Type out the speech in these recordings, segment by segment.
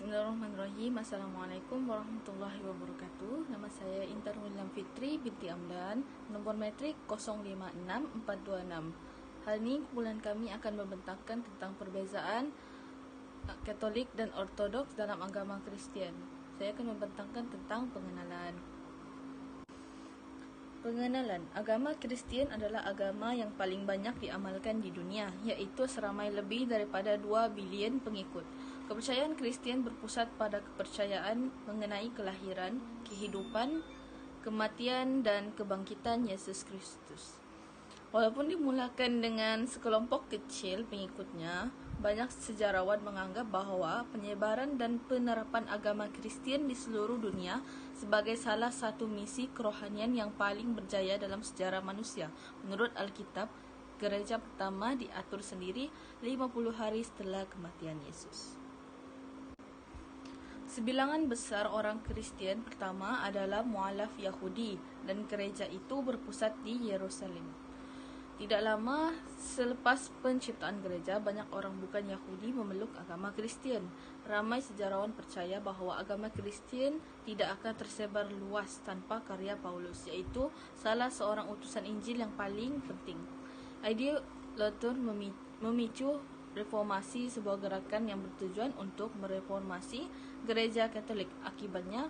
Bismillahirrahmanirrahim. Assalamualaikum warahmatullahi wabarakatuh. Nama saya Intan William Fitri binti Amdan, nomor metrik 056426. Hal ini kumpulan kami akan membentangkan tentang perbezaan Katolik dan Ortodoks dalam agama Kristian. Saya akan membentangkan tentang pengenalan. Pengenalan, agama Kristian adalah agama yang paling banyak diamalkan di dunia, yaitu seramai lebih daripada 2 bilion pengikut. Kepercayaan Kristian berpusat pada kepercayaan mengenai kelahiran, kehidupan, kematian, dan kebangkitan Yesus Kristus. Walaupun dimulakan dengan sekelompok kecil pengikutnya, banyak sejarawan menganggap bahawa penyebaran dan penerapan agama Kristian di seluruh dunia sebagai salah satu misi kerohanian yang paling berjaya dalam sejarah manusia. Menurut Alkitab, gereja pertama diatur sendiri 50 hari setelah kematian Yesus. Sebilangan besar orang Kristian pertama adalah mualaf Yahudi, dan gereja itu berpusat di Yerusalem. Tidak lama selepas penciptaan gereja, banyak orang bukan Yahudi memeluk agama Kristian. Ramai sejarawan percaya bahawa agama Kristian tidak akan tersebar luas tanpa karya Paulus, iaitu salah seorang utusan Injil yang paling penting. Idea Luther memicu reformasi, sebuah gerakan yang bertujuan untuk mereformasi gereja Katolik. Akibatnya,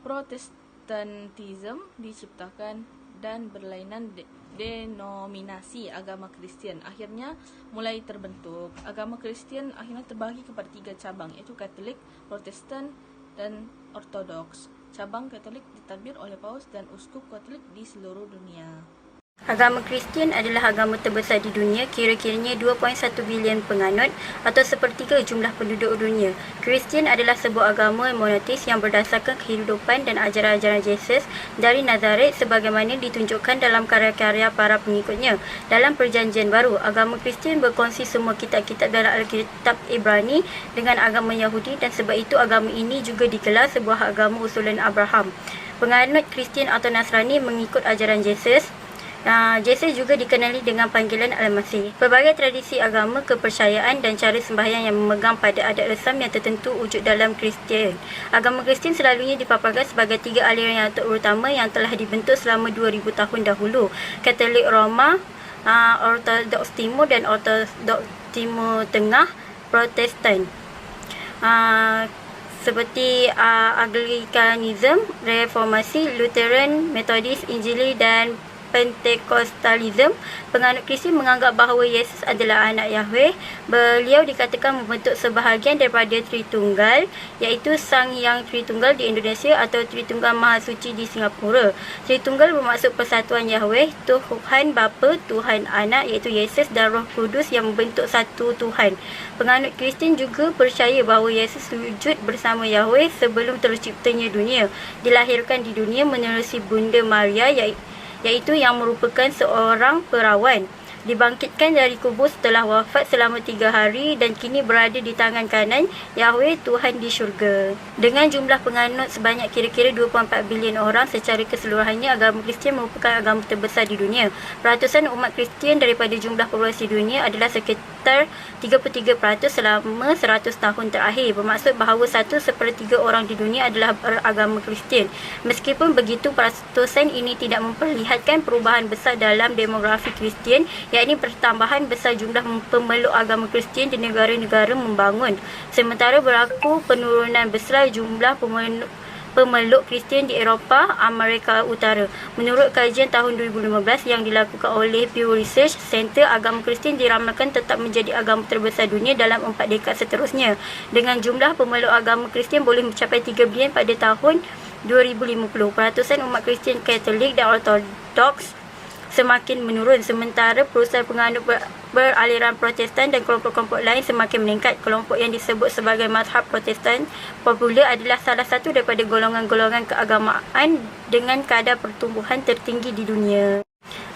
Protestantisme diciptakan dan berlainan denominasi agama Kristian akhirnya mulai terbentuk. Agama Kristian akhirnya terbagi kepada 3 cabang, iaitu Katolik, Protestan, dan Ortodoks. Cabang Katolik ditadbir oleh Paus dan uskup Katolik di seluruh dunia. Agama Kristian adalah agama terbesar di dunia, kira-kiranya 2.1 bilion penganut atau sepertiga jumlah penduduk dunia. Kristian adalah sebuah agama monoteis yang berdasarkan kehidupan dan ajaran-ajaran Yesus dari Nazaret sebagaimana ditunjukkan dalam karya-karya para pengikutnya. Dalam Perjanjian Baru, agama Kristian berkongsi semua kitab-kitab dalam Alkitab Ibrani dengan agama Yahudi, dan sebab itu agama ini juga digelar sebuah agama usulan Abraham. Penganut Kristian atau Nasrani mengikut ajaran Yesus. Yesus juga dikenali dengan panggilan Al-Masih. Pelbagai tradisi agama, kepercayaan dan cara sembahyang yang memegang pada adat resam yang tertentu wujud dalam Kristian. Agama Kristian selalunya dipaparkan sebagai 3 aliran yang terutama yang telah dibentuk selama 2000 tahun dahulu: Katolik Roma, Ortodoks Timur dan Ortodoks Timur Tengah, Protestan. Seperti Anglikanisme, Reformasi, Lutheran, Methodist, Injili dan Pentekostalisme. Penganut Kristian menganggap bahawa Yesus adalah anak Yahweh. Beliau dikatakan membentuk sebahagian daripada Tritunggal, iaitu Sang Yang Tritunggal di Indonesia atau Tritunggal Mahasuci di Singapura. Tritunggal bermaksud persatuan Yahweh, Tuhan Bapa, Tuhan Anak iaitu Yesus, dan Roh Kudus yang membentuk satu Tuhan. Penganut Kristian juga percaya bahawa Yesus wujud bersama Yahweh sebelum terciptanya dunia. Dilahirkan di dunia menerusi Bunda Maria, iaitu yang merupakan seorang perawan. Dibangkitkan dari kubur setelah wafat selama 3 hari dan kini berada di tangan kanan Yahweh Tuhan di syurga. Dengan jumlah penganut sebanyak kira-kira 2.4 bilion orang secara keseluruhannya, agama Kristian merupakan agama terbesar di dunia. Peratusan umat Kristian daripada jumlah populasi dunia adalah sekitar 33% selama 100 tahun terakhir. Bermaksud bahawa 1/3 orang di dunia adalah beragama Kristian. Meskipun begitu, peratusan ini tidak memperlihatkan perubahan besar dalam demografi Kristian, yakni pertambahan besar jumlah pemeluk agama Kristian di negara-negara membangun, sementara berlaku penurunan besar jumlah pemeluk Kristian di Eropah, Amerika Utara. Menurut kajian tahun 2015 yang dilakukan oleh Pew Research Center, agama Kristian diramalkan tetap menjadi agama terbesar dunia dalam 4 dekad seterusnya, dengan jumlah pemeluk agama Kristian boleh mencapai 3 bilion pada tahun 2050. Peratusan umat Kristian Katolik dan Ortodoks semakin menurun, sementara perusahaan penganut beraliran Protestan dan kelompok-kelompok lain semakin meningkat. Kelompok yang disebut sebagai mazhab Protestan popular adalah salah satu daripada golongan-golongan keagamaan dengan kadar pertumbuhan tertinggi di dunia.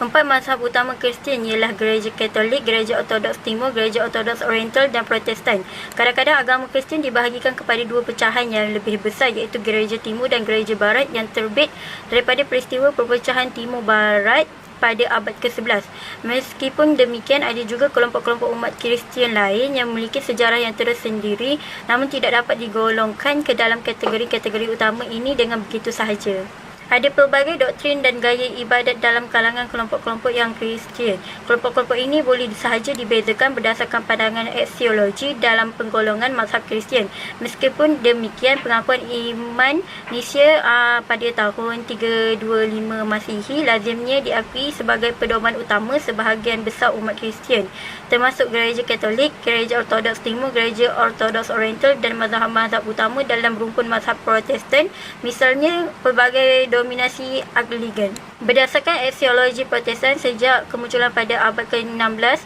4 mazhab utama Kristian ialah Gereja Katolik, Gereja Ortodoks Timur, Gereja Ortodoks Oriental dan Protestan. Kadang-kadang agama Kristian dibahagikan kepada 2 pecahan yang lebih besar, iaitu Gereja Timur dan Gereja Barat, yang terbit daripada peristiwa perpecahan Timur Barat pada abad ke-11. Meskipun demikian, ada juga kelompok-kelompok umat Kristian lain yang memiliki sejarah yang tersendiri namun tidak dapat digolongkan ke dalam kategori-kategori utama ini dengan begitu sahaja. Ada pelbagai doktrin dan gaya ibadat dalam kalangan kelompok-kelompok yang Kristian. Kelompok-kelompok ini boleh sahaja dibezakan berdasarkan pandangan aksiologi dalam penggolongan mazhab Kristian. Meskipun demikian, pengakuan iman Nicea pada tahun 325 Masihi lazimnya diakui sebagai pedoman utama sebahagian besar umat Kristian, termasuk Gereja Katolik, Gereja Ortodoks Timur, Gereja Ortodoks Oriental dan mazhab-mazhab utama dalam rumpun mazhab Protestan, misalnya pelbagai dominasi Anglikan. Berdasarkan aksiologi Protestan, sejak kemunculan pada abad ke-16,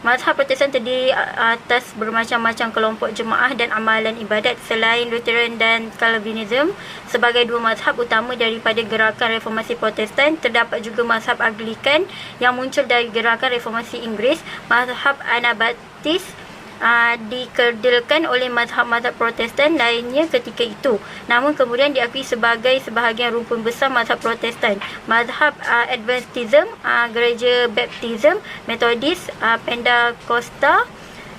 mazhab Protestan terdiri atas bermacam-macam kelompok jemaah dan amalan ibadat. Selain Lutheran dan Calvinism sebagai dua mazhab utama daripada gerakan reformasi Protestan, terdapat juga mazhab Anglikan yang muncul dari gerakan reformasi Inggeris. Mazhab Anabaptis dikerdilkan oleh mazhab-mazhab Protestan lainnya ketika itu, namun kemudian diakui sebagai sebahagian rumpun besar mazhab Protestan. Mazhab Adventism, Gereja Baptism, Metodis, Pentakostal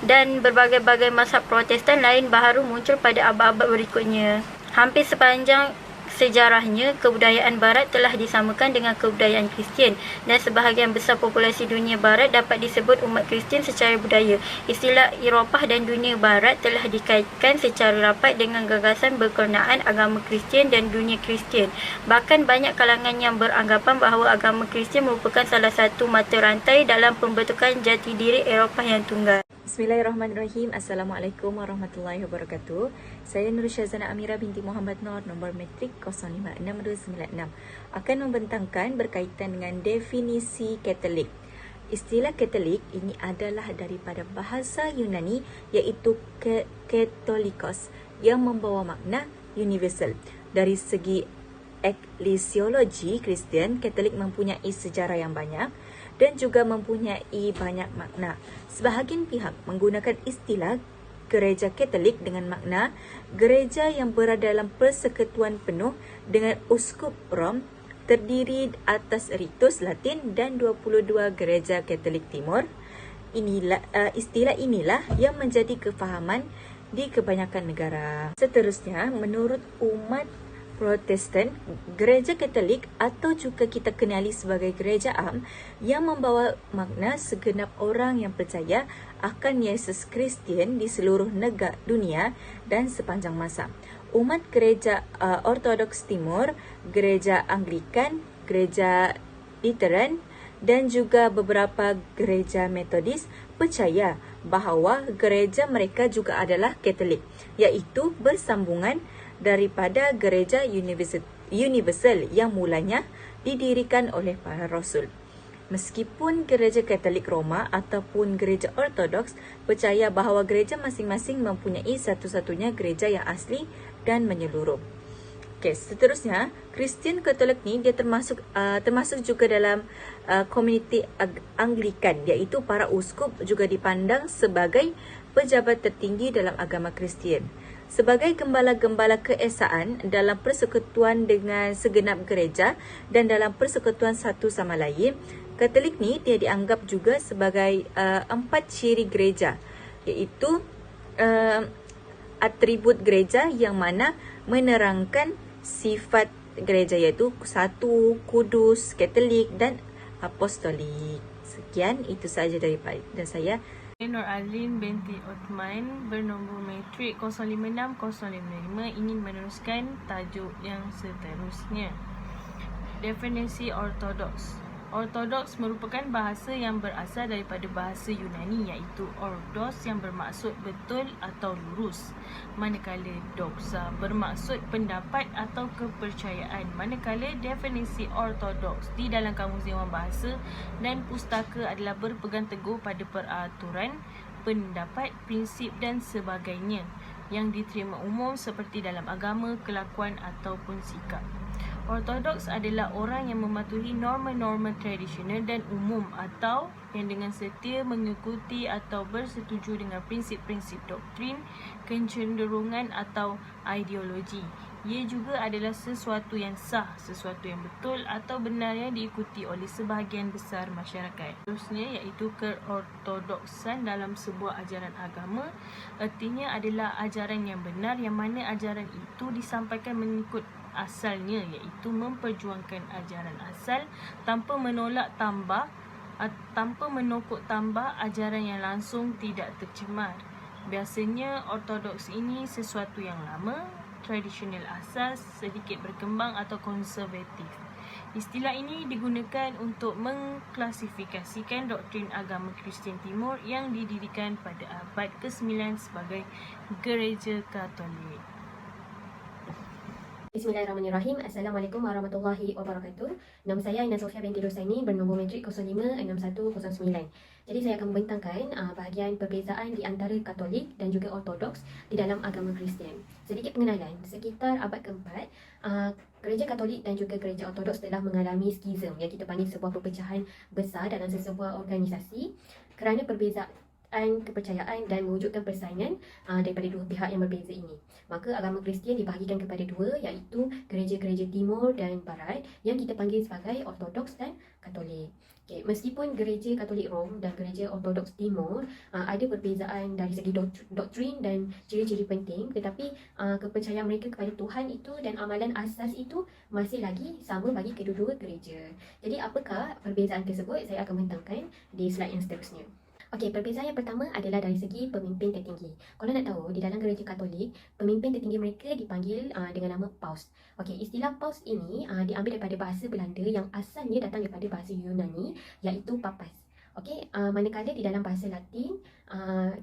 dan berbagai-bagai mazhab Protestan lain baru muncul pada abad-abad berikutnya. Hampir sepanjang sejarahnya, kebudayaan Barat telah disamakan dengan kebudayaan Kristian dan sebahagian besar populasi dunia Barat dapat disebut umat Kristian secara budaya. Istilah Eropah dan dunia Barat telah dikaitkan secara rapat dengan gagasan berkenaan agama Kristian dan dunia Kristian. Bahkan banyak kalangan yang beranggapan bahawa agama Kristian merupakan salah satu mata rantai dalam pembentukan jati diri Eropah yang tunggal. Bismillahirrahmanirrahim. Assalamualaikum warahmatullahi wabarakatuh. Saya Nur Syazana Amira binti Muhammad Nur, nombor metrik 056296, akan membentangkan berkaitan dengan definisi Katolik. Istilah Katolik ini adalah daripada bahasa Yunani iaitu Katholikos yang membawa makna universal. Dari segi eklesiologi Kristian, Katolik mempunyai sejarah yang banyak dan juga mempunyai banyak makna. Sebahagian pihak menggunakan istilah Gereja Katolik dengan makna gereja yang berada dalam persekutuan penuh dengan uskup Rom, terdiri atas ritus Latin dan 22 gereja Katolik Timur. Istilah inilah yang menjadi kefahaman di kebanyakan negara. Seterusnya, menurut umat Protestan, Gereja Katolik atau juga kita kenali sebagai Gereja Am yang membawa makna segenap orang yang percaya akan Yesus Kristian di seluruh negara dunia dan sepanjang masa. Umat Gereja Ortodoks Timur, Gereja Anglikan, Gereja Lutheran dan juga beberapa gereja Metodis percaya bahawa gereja mereka juga adalah Katolik, iaitu bersambungan daripada gereja universal yang mulanya didirikan oleh para rasul. Meskipun gereja Katolik Roma ataupun gereja Ortodoks percaya bahawa gereja masing-masing mempunyai satu-satunya gereja yang asli dan menyeluruh. Okey, seterusnya, Kristian Katolik ni dia termasuk juga dalam komuniti Anglikan, iaitu para uskup juga dipandang sebagai pejabat tertinggi dalam agama Kristian. Sebagai gembala-gembala keesaan dalam persekutuan dengan segenap gereja dan dalam persekutuan satu sama lain, Katolik ni dia dianggap juga sebagai 4 ciri gereja, iaitu atribut gereja yang mana menerangkan sifat gereja, iaitu satu, kudus, Katolik dan apostolik. Sekian, itu sahaja daripada saya. Nur Azlin binti Uthman bernombor metrik 056055 ingin meneruskan tajuk yang seterusnya. Definisi Ortodoks. Ortodoks merupakan bahasa yang berasal daripada bahasa Yunani iaitu ordos yang bermaksud betul atau lurus, manakala doxa bermaksud pendapat atau kepercayaan. Manakala definisi ortodoks di dalam Kamus Dewan Bahasa dan Pustaka adalah berpegang teguh pada peraturan, pendapat, prinsip dan sebagainya yang diterima umum seperti dalam agama, kelakuan ataupun sikap. Ortodoks adalah orang yang mematuhi norma-norma tradisional dan umum atau yang dengan setia mengikuti atau bersetuju dengan prinsip-prinsip doktrin, kecenderungan atau ideologi Ia juga adalah sesuatu yang sah, sesuatu yang betul atau benar yang diikuti oleh sebahagian besar masyarakat. Terusnya iaitu keortodoksan dalam sebuah ajaran agama, artinya adalah ajaran yang benar yang mana ajaran itu disampaikan mengikut asalnya, iaitu memperjuangkan ajaran asal tanpa menolak tanpa menokok tambah ajaran yang langsung tidak tercemar. Biasanya ortodoks ini sesuatu yang lama, tradisional asas, sedikit berkembang atau konservatif. Istilah ini digunakan untuk mengklasifikasikan doktrin agama Kristian Timur yang didirikan pada abad ke-9 sebagai Gereja Katolik. Bismillahirrahmanirrahim. Assalamualaikum warahmatullahi wabarakatuh. Nama saya Aina Sofia binti Rosaini, bernombor matrik 056109. Jadi saya akan membentangkan bahagian perbezaan di antara Katolik dan juga Ortodoks di dalam agama Kristian. Sedikit pengenalan, sekitar abad keempat, Gereja Katolik dan juga Gereja Ortodoks telah mengalami skism yang kita panggil sebuah perpecahan besar dalam sesebuah organisasi kerana perbezaan kepercayaan dan mewujudkan persaingan daripada dua pihak yang berbeza ini. Maka agama Kristian dibahagikan kepada dua, iaitu gereja-gereja Timur dan Barat yang kita panggil sebagai Ortodoks dan Katolik. Okay, meskipun gereja Katolik Rom dan gereja Ortodoks Timur ada perbezaan dari segi doktrin dan ciri-ciri penting, tetapi kepercayaan mereka kepada Tuhan itu dan amalan asas itu masih lagi sama bagi kedua-dua gereja. Jadi apakah perbezaan tersebut? Saya akan bentangkan di slide yang seterusnya. Okey, perbezaan yang pertama adalah dari segi pemimpin tertinggi. Kalau nak tahu, di dalam gereja Katolik, pemimpin tertinggi mereka dipanggil dengan nama Paus. Okey, istilah Paus ini diambil daripada bahasa Belanda yang asalnya datang daripada bahasa Yunani, iaitu Papas. Okey, manakala di dalam bahasa Latin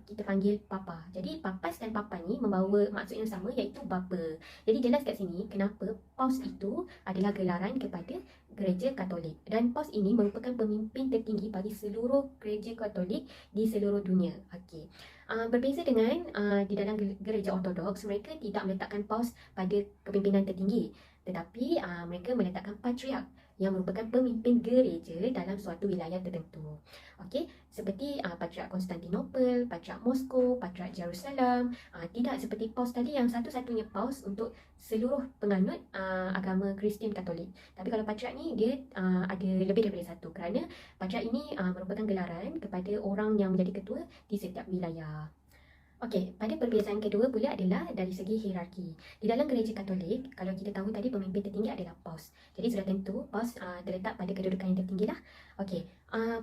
kita panggil Papa. Jadi Papas dan Papa ni membawa maksud yang sama, iaitu bapa. Jadi jelas kat sini kenapa Paus itu adalah gelaran kepada gereja Katolik. Dan Paus ini merupakan pemimpin tertinggi bagi seluruh gereja Katolik di seluruh dunia. Okey. Berbeza dengan di dalam gereja Ortodoks, mereka tidak meletakkan Paus pada kepimpinan tertinggi, tetapi mereka meletakkan patriark yang merupakan pemimpin gereja dalam suatu wilayah tertentu. Okey, seperti Patriark Konstantinopel, Patriark Moskow, Patriark Jerusalem. Tidak seperti Paus tadi yang satu-satunya Paus untuk seluruh penganut agama Kristian Katolik. Tapi kalau Patriark ni dia ada lebih daripada satu, kerana Patriark ini merupakan gelaran kepada orang yang menjadi ketua di setiap wilayah. Okey, pada perbezaan kedua pula adalah dari segi hierarki. Di dalam gereja Katolik, kalau kita tahu tadi pemimpin tertinggi adalah Paus. Jadi sudah tentu Paus terletak pada kedudukan yang tertinggi lah. Okey,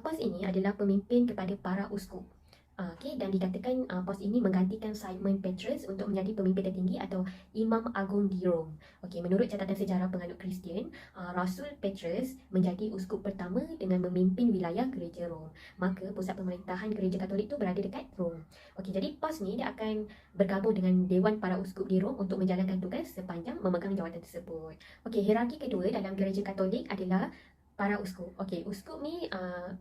Paus ini adalah pemimpin kepada para uskup. Okey, dan dikatakan Paus ini menggantikan Simon Petrus untuk menjadi pemimpin tertinggi atau Imam Agung di Rom. Okey, menurut catatan sejarah penganut Kristian, Rasul Petrus menjadi uskup pertama dengan memimpin wilayah gereja Rom. Maka pusat pemerintahan gereja Katolik itu berada dekat Rom. Okey, jadi Paus ni dia akan bergabung dengan Dewan Para Uskup di Rom untuk menjalankan tugas sepanjang memegang jawatan tersebut. Okey, hierarki kedua dalam gereja Katolik adalah para uskup. Okey, uskup ni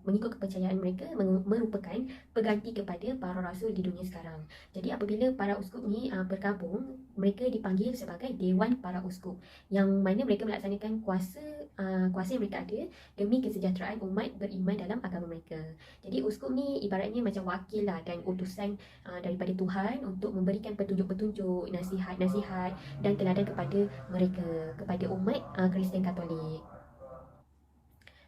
mengikut kepercayaan mereka merupakan pengganti kepada para rasul di dunia sekarang. Jadi apabila para uskup ni bergabung, mereka dipanggil sebagai Dewan Para Uskup, yang mana mereka melaksanakan kuasa yang mereka ada demi kesejahteraan umat beriman dalam agama mereka. Jadi uskup ni ibaratnya macam wakil lah dan utusan daripada Tuhan untuk memberikan petunjuk-petunjuk, nasihat-nasihat dan teladan kepada mereka, kepada umat Kristian Katolik.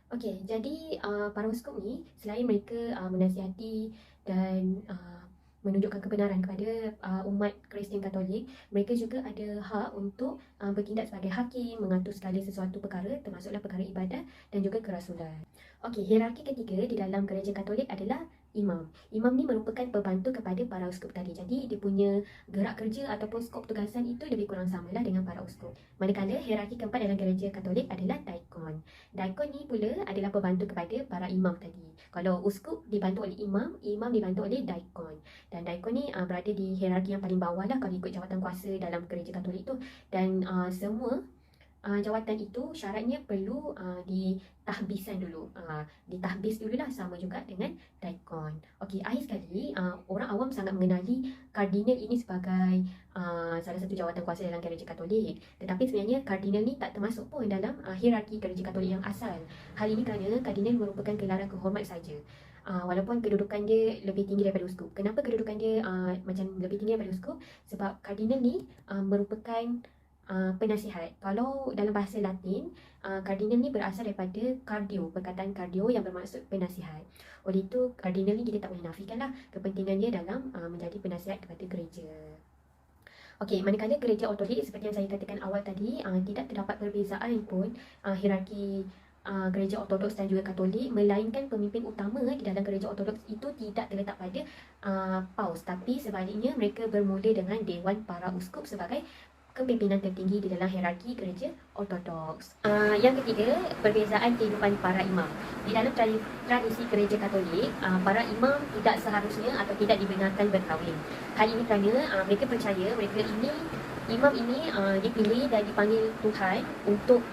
Okey, jadi para uskup ni selain mereka menasihati dan menunjukkan kebenaran kepada umat Kristian Katolik, mereka juga ada hak untuk bertindak sebagai hakim, mengatur segala sesuatu perkara, termasuklah perkara ibadat dan juga kerasulan. Okey, hierarki ketiga di dalam gereja Katolik adalah imam. Imam ni merupakan pembantu kepada para uskup tadi. Jadi dia punya gerak kerja ataupun skop tugasan itu lebih kurang samalah dengan para uskup. Manakala hierarki keempat dalam gereja Katolik adalah daikon. Daikon ni pula adalah pembantu kepada para imam tadi. Kalau uskup dibantu oleh imam, imam dibantu oleh daikon. Dan daikon ni berada di hierarki yang paling bawah lah kalau ikut jawatan kuasa dalam gereja Katolik tu. Dan semua jawatan itu syaratnya perlu ditahbisan dulu. Ditahbis dululah, sama juga dengan daikon. Okey, akhir sekali orang awam sangat mengenali kardinal ini sebagai salah satu jawatan kuasa dalam gereja Katolik. Tetapi sebenarnya kardinal ni tak termasuk pun dalam hierarki gereja Katolik yang asal. Hal ini kerana kardinal merupakan gelaran kehormat saja. Walaupun kedudukan dia lebih tinggi daripada uskup. Kenapa kedudukan dia macam lebih tinggi daripada uskup? Sebab kardinal ni merupakan penasihat. Kalau dalam bahasa Latin, kardinal ni berasal daripada cardio, perkataan cardio yang bermaksud penasihat. Oleh itu, kardinal ni kita tak boleh nafikanlah kepentingan dia dalam menjadi penasihat kepada gereja. Okey, manakala gereja Ortodik seperti yang saya katakan awal tadi, tidak terdapat perbezaan pun hierarki gereja Ortodoks dan juga Katolik, melainkan pemimpin utama di dalam gereja Ortodoks itu tidak terletak pada paus, tapi sebaliknya mereka bermula dengan Dewan Para Uskup sebagai kepimpinan tertinggi di dalam hierarki gereja Ortodoks. Yang ketiga, perbezaan kehidupan para imam. Di dalam tradisi gereja Katolik, para imam tidak seharusnya atau tidak dibenarkan berkahwin. Hal ini kerana mereka percaya imam ini dipilih dan dipanggil Tuhan untuk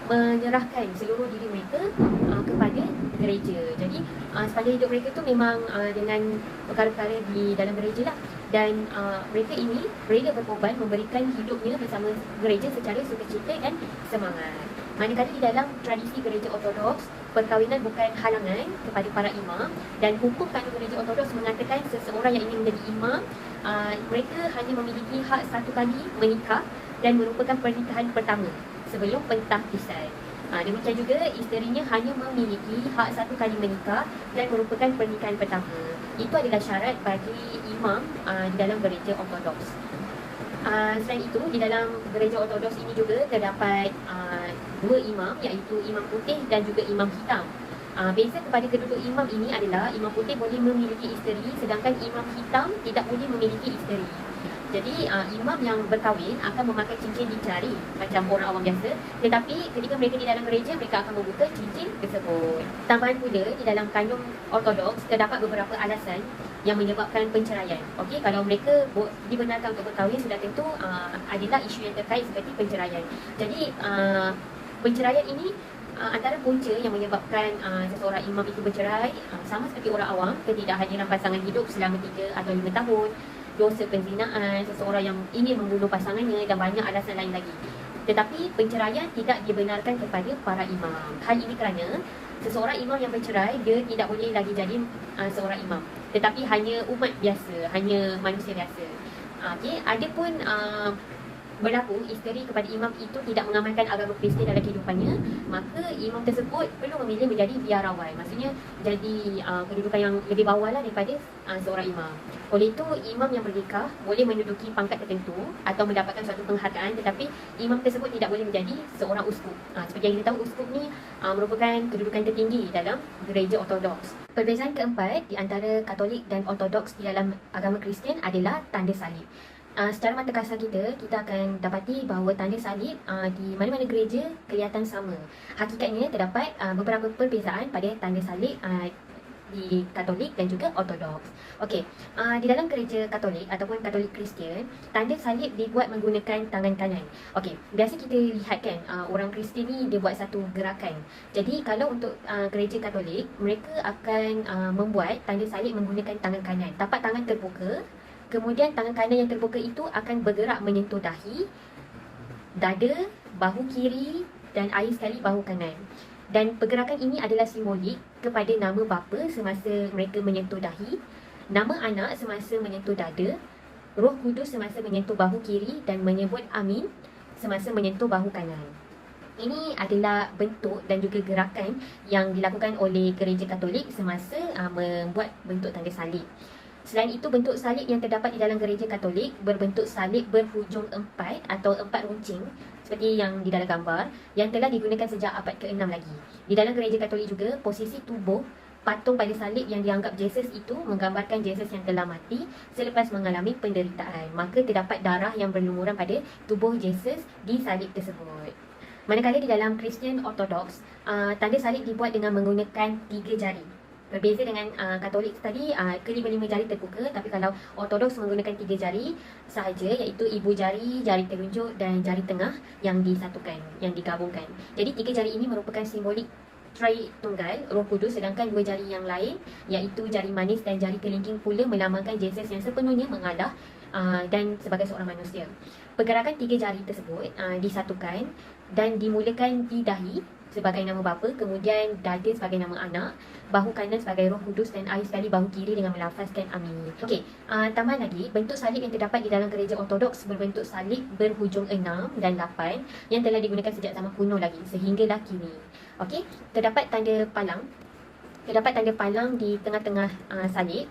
menyerahkan seluruh diri mereka kepada gereja. Jadi sepanjang hidup mereka tu memang dengan perkara-perkara di dalam gereja lah, dan mereka ini rela berkorban memberikan hidupnya bersama gereja secara sukacita dan semangat. Manakala di dalam tradisi gereja Ortodoks, perkahwinan bukan halangan kepada para imam, dan hukum kanun gereja Ortodoks mengatakan seseorang yang ingin menjadi imam, mereka hanya memiliki hak satu kali menikah dan merupakan pernikahan pertama sebelum pentahbisan. Demikian juga isterinya hanya memiliki hak satu kali menikah dan merupakan pernikahan pertama. Itu adalah syarat bagi imam di dalam gereja Ortodoks. Selain itu, di dalam gereja Ortodoks ini juga terdapat dua imam, iaitu imam putih dan juga imam hitam. Beza kepada kedua imam ini adalah imam putih boleh memiliki isteri, sedangkan imam hitam tidak boleh memiliki isteri. Jadi imam yang berkahwin akan memakai cincin di jari macam orang awam biasa, tetapi ketika mereka di dalam gereja, mereka akan membuka cincin tersebut. Tambahan pula, di dalam kanun Ortodoks terdapat beberapa alasan yang menyebabkan penceraian. Okey, kalau mereka dibenarkan untuk berkahwin, sudah tentu adalah isu yang terkait seperti penceraian. Jadi penceraian ini antara punca yang menyebabkan seseorang imam itu bercerai, sama seperti orang awam, ketidakhadiran pasangan hidup selama 3 atau 5 tahun, dosa penzinaan, seseorang yang ingin membunuh pasangannya, dan banyak alasan lain lagi. Tetapi penceraian tidak dibenarkan kepada para imam. Hal ini kerana seseorang imam yang bercerai, dia tidak boleh lagi jadi seorang imam, tetapi hanya umat biasa, hanya manusia biasa. Okey, ada pun berlaku isteri kepada imam itu tidak mengamalkan agama Kristian dalam kehidupannya, maka imam tersebut perlu memilih menjadi biarawan. Maksudnya jadi kedudukan yang lebih bawah lah daripada seorang imam. Oleh itu, imam yang bernikah boleh menduduki pangkat tertentu atau mendapatkan suatu penghargaan, tetapi imam tersebut tidak boleh menjadi seorang uskup. Seperti yang kita tahu, uskup ni merupakan kedudukan tertinggi dalam gereja Ortodoks. Perbezaan keempat di antara Katolik dan Ortodoks di dalam agama Kristian adalah tanda salib. Secara mata kasar kita akan dapati bahawa tanda salib di mana-mana gereja kelihatan sama. Hakikatnya terdapat beberapa perbezaan pada tanda salib di Katolik dan juga Ortodoks. Okey, di dalam gereja Katolik ataupun Katolik Kristian, tanda salib dibuat menggunakan tangan kanan. Okey, biasa kita lihat kan orang Kristian ni dia buat satu gerakan. Jadi kalau untuk gereja Katolik, mereka akan membuat tanda salib menggunakan tangan kanan. Tapak tangan terbuka. Kemudian tangan kanan yang terbuka itu akan bergerak menyentuh dahi, dada, bahu kiri dan akhir sekali bahu kanan. Dan pergerakan ini adalah simbolik kepada nama bapa semasa mereka menyentuh dahi, nama anak semasa menyentuh dada, Roh Kudus semasa menyentuh bahu kiri dan menyebut amin semasa menyentuh bahu kanan. Ini adalah bentuk dan juga gerakan yang dilakukan oleh gereja Katolik semasa membuat bentuk tanda salib. Selain itu, bentuk salib yang terdapat di dalam gereja Katolik berbentuk salib berhujung 4 atau 4 runcing seperti yang di dalam gambar, yang telah digunakan sejak abad ke-6 lagi. Di dalam gereja Katolik juga, posisi tubuh patung pada salib yang dianggap Yesus itu menggambarkan Yesus yang telah mati selepas mengalami penderitaan. Maka terdapat darah yang berlumuran pada tubuh Yesus di salib tersebut. Manakala di dalam Kristian Ortodoks, tanda salib dibuat dengan menggunakan 3 jari. Berbeza dengan Katolik tadi, kelima-lima jari terbuka, tapi kalau Ortodoks menggunakan 3 jari sahaja, iaitu ibu jari, jari telunjuk dan jari tengah yang disatukan, yang digabungkan. Jadi 3 jari ini merupakan simbolik Tritunggal, Roh Kudus, sedangkan 2 jari yang lain, iaitu jari manis dan jari kelingking pula melambangkan Yesus yang sepenuhnya mengalah dan sebagai seorang manusia. Pergerakan 3 jari tersebut disatukan dan dimulakan di dahi sebagai nama bapa, kemudian dada sebagai nama anak, bahu kanan sebagai Roh Kudus dan akhir sekali bahu kiri dengan melafazkan amin. Okey, tambahan lagi, bentuk salib yang terdapat di dalam gereja Ortodoks berbentuk salib berhujung 6 dan 8 yang telah digunakan sejak zaman kuno lagi sehinggalah kini. Okey, terdapat tanda palang di tengah-tengah salib.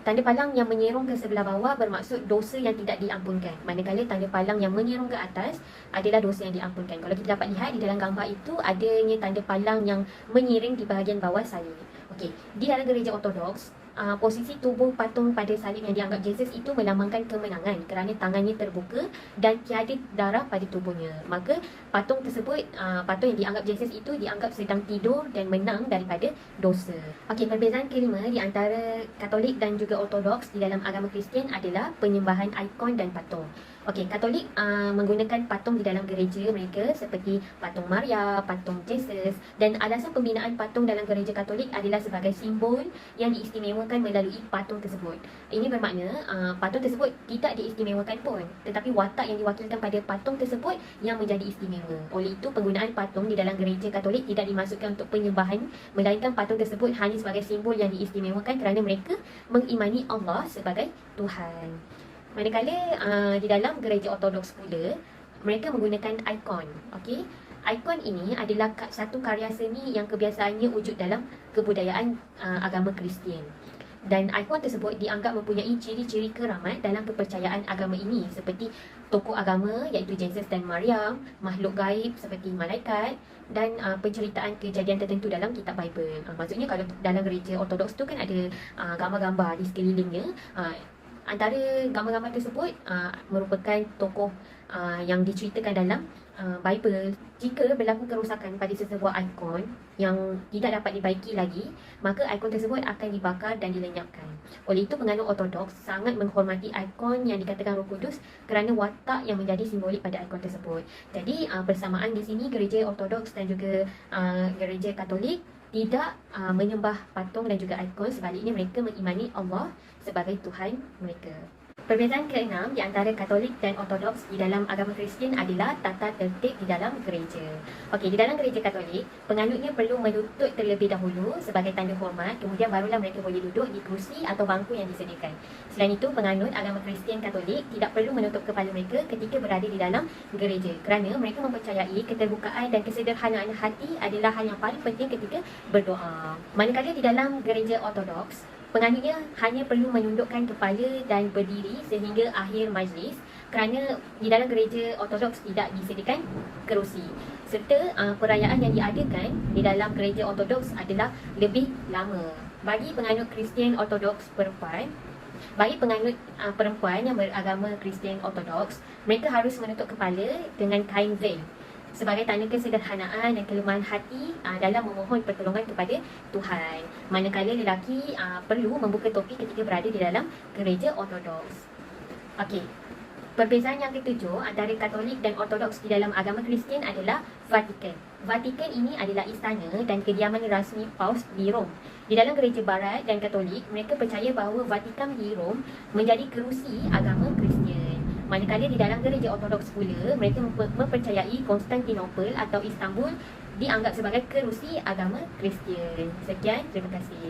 Tanda palang yang menyerong ke sebelah bawah bermaksud dosa yang tidak diampunkan. Manakala tanda palang yang menyerong ke atas adalah dosa yang diampunkan. Kalau kita dapat lihat di dalam gambar itu adanya tanda palang yang menyiring di bahagian bawah salib. Okey, di dalam gereja Ortodoks, posisi tubuh patung pada salib yang dianggap Jesus itu melambangkan kemenangan kerana tangannya terbuka dan tiada darah pada tubuhnya. Maka patung tersebut, patung yang dianggap Jesus itu dianggap sedang tidur dan menang daripada dosa. Okey, perbezaan kelima di antara Katolik dan juga Ortodoks di dalam agama Kristian adalah penyembahan ikon dan patung. Okey, Katolik menggunakan patung di dalam gereja mereka seperti patung Maria, patung Jesus, dan alasan pembinaan patung dalam gereja Katolik adalah sebagai simbol yang diistimewakan melalui patung tersebut. Ini bermakna patung tersebut tidak diistimewakan pun, tetapi watak yang diwakilkan pada patung tersebut yang menjadi istimewa. Oleh itu, penggunaan patung di dalam gereja Katolik tidak dimaksudkan untuk penyembahan, melainkan patung tersebut hanya sebagai simbol yang diistimewakan kerana mereka mengimani Allah sebagai Tuhan. Manakala di dalam gereja Ortodoks pula, mereka menggunakan ikon. Okey, ikon ini adalah satu karya seni yang kebiasaannya wujud dalam kebudayaan agama Kristian. Dan ikon tersebut dianggap mempunyai ciri-ciri keramat dalam kepercayaan agama ini, seperti tokoh agama iaitu Jesus dan Maria, makhluk gaib seperti malaikat, dan penceritaan kejadian tertentu dalam kitab Bible. Maksudnya kalau dalam gereja Ortodoks tu kan ada gambar-gambar di sekelilingnya. Antara gambar-gambar tersebut merupakan tokoh yang diceritakan dalam Bible. Jika berlaku kerosakan pada sesebuah ikon yang tidak dapat dibaiki lagi, maka ikon tersebut akan dibakar dan dilenyapkan. Oleh itu, penganut Ortodoks sangat menghormati ikon yang dikatakan Roh Kudus kerana watak yang menjadi simbolik pada ikon tersebut. Jadi, persamaan di sini gereja Ortodoks dan juga gereja Katolik tidak menyembah patung dan juga ikon. Sebaliknya, mereka mengimani Allah sebagai Tuhan mereka. Perbezaan keenam di antara Katolik dan Ortodoks di dalam agama Kristian adalah tata tertib di dalam gereja. Okey, di dalam gereja Katolik, penganutnya perlu melutut terlebih dahulu sebagai tanda hormat, kemudian barulah mereka boleh duduk di kerusi atau bangku yang disediakan. Selain itu, penganut agama Kristian Katolik tidak perlu menutup kepala mereka ketika berada di dalam gereja kerana mereka mempercayai keterbukaan dan kesederhanaan hati adalah hal yang paling penting ketika berdoa. Manakala di dalam gereja Ortodoks, penganutnya hanya perlu menundukkan kepala dan berdiri sehingga akhir majlis kerana di dalam gereja Ortodoks tidak disediakan kerusi. Serta perayaan yang diadakan di dalam gereja Ortodoks adalah lebih lama. Bagi penganut Kristian Ortodoks perempuan, yang beragama Kristian Ortodoks, mereka harus menutup kepala dengan kain veil sebagai tanda kesederhanaan dan kelemahan hati dalam memohon pertolongan kepada Tuhan. Manakala lelaki perlu membuka topi ketika berada di dalam gereja Ortodoks. Okey. Perbezaan yang ketujuh antara Katolik dan Ortodoks di dalam agama Kristian adalah Vatikan. Vatikan ini adalah istana dan kediaman rasmi Paus di Rom. Di dalam gereja Barat dan Katolik, mereka percaya bahawa Vatikan di Rom menjadi kerusi agama Kristian. Manakala di dalam gereja Ortodoks pula, mereka mempercayai Konstantinopel atau Istanbul dianggap sebagai kerusi agama Kristian. Sekian, terima kasih.